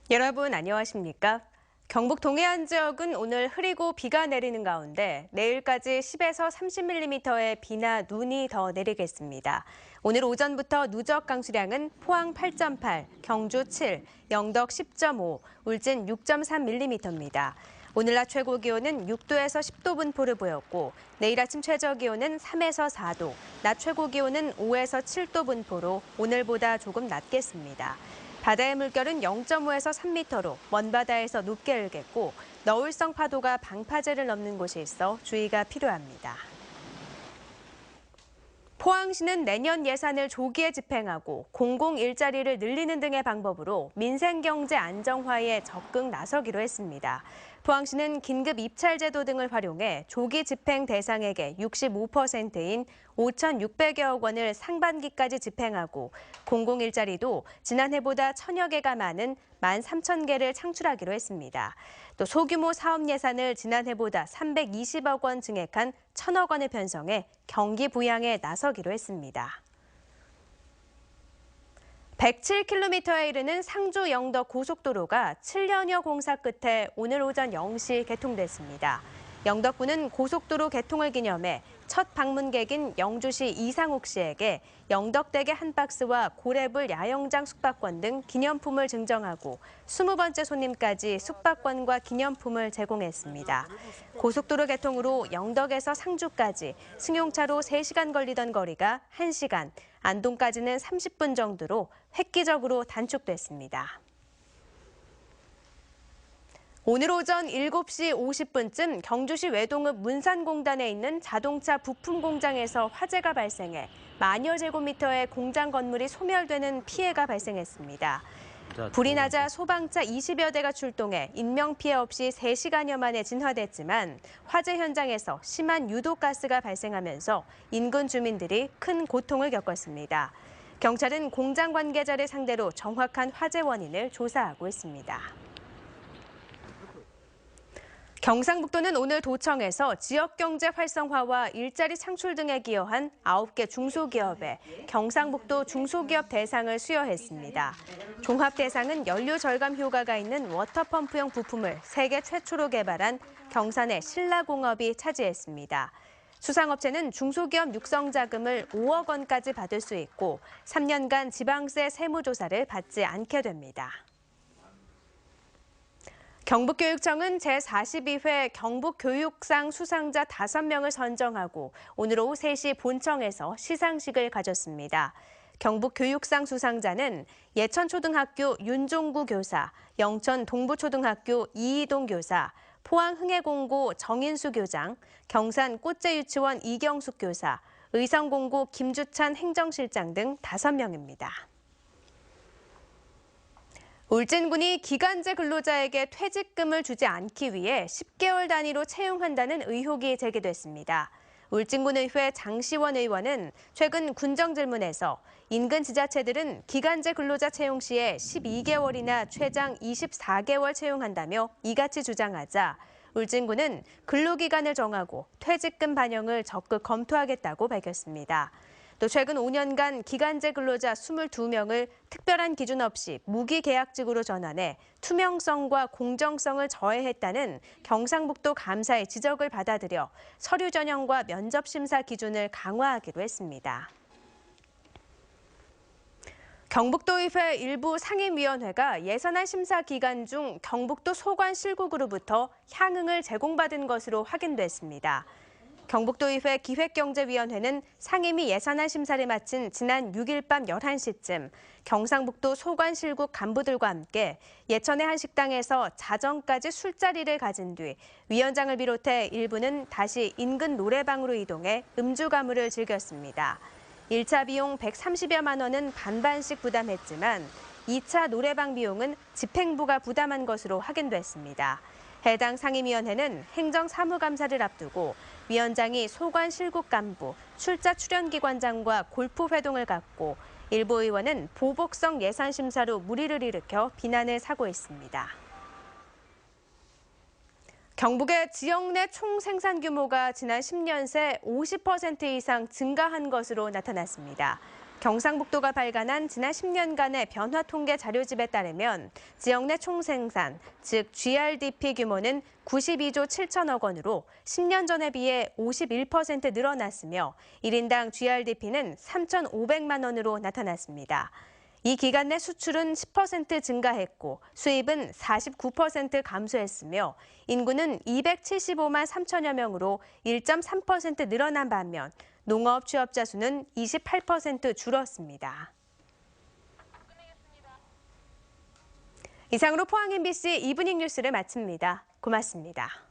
여러분 안녕하십니까? 경북 동해안 지역은 오늘 흐리고 비가 내리는 가운데 내일까지 10에서 30mm의 비나 눈이 더 내리겠습니다. 오늘 오전부터 누적 강수량은 포항 8.8, 경주 7, 영덕 10.5, 울진 6.3mm입니다. 오늘 낮 최고 기온은 6도에서 10도 분포를 보였고 내일 아침 최저 기온은 3에서 4도, 낮 최고 기온은 5에서 7도 분포로 오늘보다 조금 낮겠습니다. 바다의 물결은 0.5에서 3m로 먼바다에서 높게 일겠고 너울성 파도가 방파제를 넘는 곳이 있어 주의가 필요합니다. 포항시는 내년 예산을 조기에 집행하고 공공 일자리를 늘리는 등의 방법으로 민생경제 안정화에 적극 나서기로 했습니다. 포항시는 긴급 입찰제도 등을 활용해 조기 집행 대상에게 65%인 5,600여억 원을 상반기까지 집행하고 공공 일자리도 지난해보다 1,000여 개가 많은 13,000개를 창출하기로 했습니다. 또 소규모 사업 예산을 지난해보다 320억 원 증액한 1,000억 원을 편성해 경기 부양에 나서기로 했습니다. 107km에 이르는 상주 영덕 고속도로가 7년여 공사 끝에 오늘 오전 0시 개통됐습니다. 영덕군은 고속도로 개통을 기념해 첫 방문객인 영주시 이상욱 씨에게 영덕대게 한 박스와 고래불 야영장 숙박권 등 기념품을 증정하고 20번째 손님까지 숙박권과 기념품을 제공했습니다. 고속도로 개통으로 영덕에서 상주까지 승용차로 3시간 걸리던 거리가 1시간, 안동까지는 30분 정도로 획기적으로 단축됐습니다. 오늘 오전 7시 50분쯤 경주시 외동읍 문산공단에 있는 자동차 부품 공장에서 화재가 발생해 만여 제곱미터의 공장 건물이 소멸되는 피해가 발생했습니다. 불이 나자 소방차 20여 대가 출동해 인명피해 없이 3시간여 만에 진화됐지만 화재 현장에서 심한 유독가스가 발생하면서 인근 주민들이 큰 고통을 겪었습니다. 경찰은 공장 관계자를 상대로 정확한 화재 원인을 조사하고 있습니다. 경상북도는 오늘 도청에서 지역경제 활성화와 일자리 창출 등에 기여한 9개 중소기업에 경상북도 중소기업 대상을 수여했습니다. 종합 대상은 연료 절감 효과가 있는 워터펌프용 부품을 세계 최초로 개발한 경산의 신라공업이 차지했습니다. 수상업체는 중소기업 육성 자금을 5억 원까지 받을 수 있고 3년간 지방세 세무조사를 받지 않게 됩니다. 경북교육청은 제42회 경북교육상 수상자 5명을 선정하고 오늘 오후 3시 본청에서 시상식을 가졌습니다. 경북교육상 수상자는 예천초등학교 윤종구 교사, 영천 동부초등학교 이희동 교사, 포항 흥해공고 정인수 교장, 경산 꽃제유치원 이경숙 교사, 의성공고 김주찬 행정실장 등 5명입니다. 울진군이 기간제 근로자에게 퇴직금을 주지 않기 위해 10개월 단위로 채용한다는 의혹이 제기됐습니다. 울진군의회 장시원 의원은 최근 군정질문에서 인근 지자체들은 기간제 근로자 채용 시에 12개월이나 최장 24개월 채용한다며 이같이 주장하자 울진군은 근로기간을 정하고 퇴직금 반영을 적극 검토하겠다고 밝혔습니다. 또 최근 5년간 기간제 근로자 22명을 특별한 기준 없이 무기계약직으로 전환해 투명성과 공정성을 저해했다는 경상북도 감사의 지적을 받아들여 서류 전형과 면접 심사 기준을 강화하기로 했습니다. 경북도의회 일부 상임위원회가 예산안 심사 기간 중 경북도 소관실국으로부터 향응을 제공받은 것으로 확인됐습니다. 경북도의회 기획경제위원회는 상임위 예산안 심사를 마친 지난 6일 밤 11시쯤 경상북도 소관실국 간부들과 함께 예천의 한 식당에서 자정까지 술자리를 가진 뒤 위원장을 비롯해 일부는 다시 인근 노래방으로 이동해 음주 가무를 즐겼습니다. 1차 비용 130여만 원은 반반씩 부담했지만 2차 노래방 비용은 집행부가 부담한 것으로 확인됐습니다. 해당 상임위원회는 행정사무감사를 앞두고 위원장이 소관실국 간부, 출자 출연기관장과 골프 회동을 갖고 일부 의원은 보복성 예산 심사로 물의를 일으켜 비난을 사고 있습니다. 경북의 지역 내 총 생산 규모가 지난 10년 새 50% 이상 증가한 것으로 나타났습니다. 경상북도가 발간한 지난 10년간의 변화 통계 자료집에 따르면 지역 내 총생산, 즉 GRDP 규모는 92조 7천억 원으로 10년 전에 비해 51% 늘어났으며 1인당 GRDP는 3,500만 원으로 나타났습니다. 이 기간 내 수출은 10% 증가했고 수입은 49% 감소했으며 인구는 275만 3천여 명으로 1.3% 늘어난 반면 농업 취업자 수는 28% 줄었습니다. 이상으로 포항 MBC 이브닝 뉴스를 마칩니다. 고맙습니다.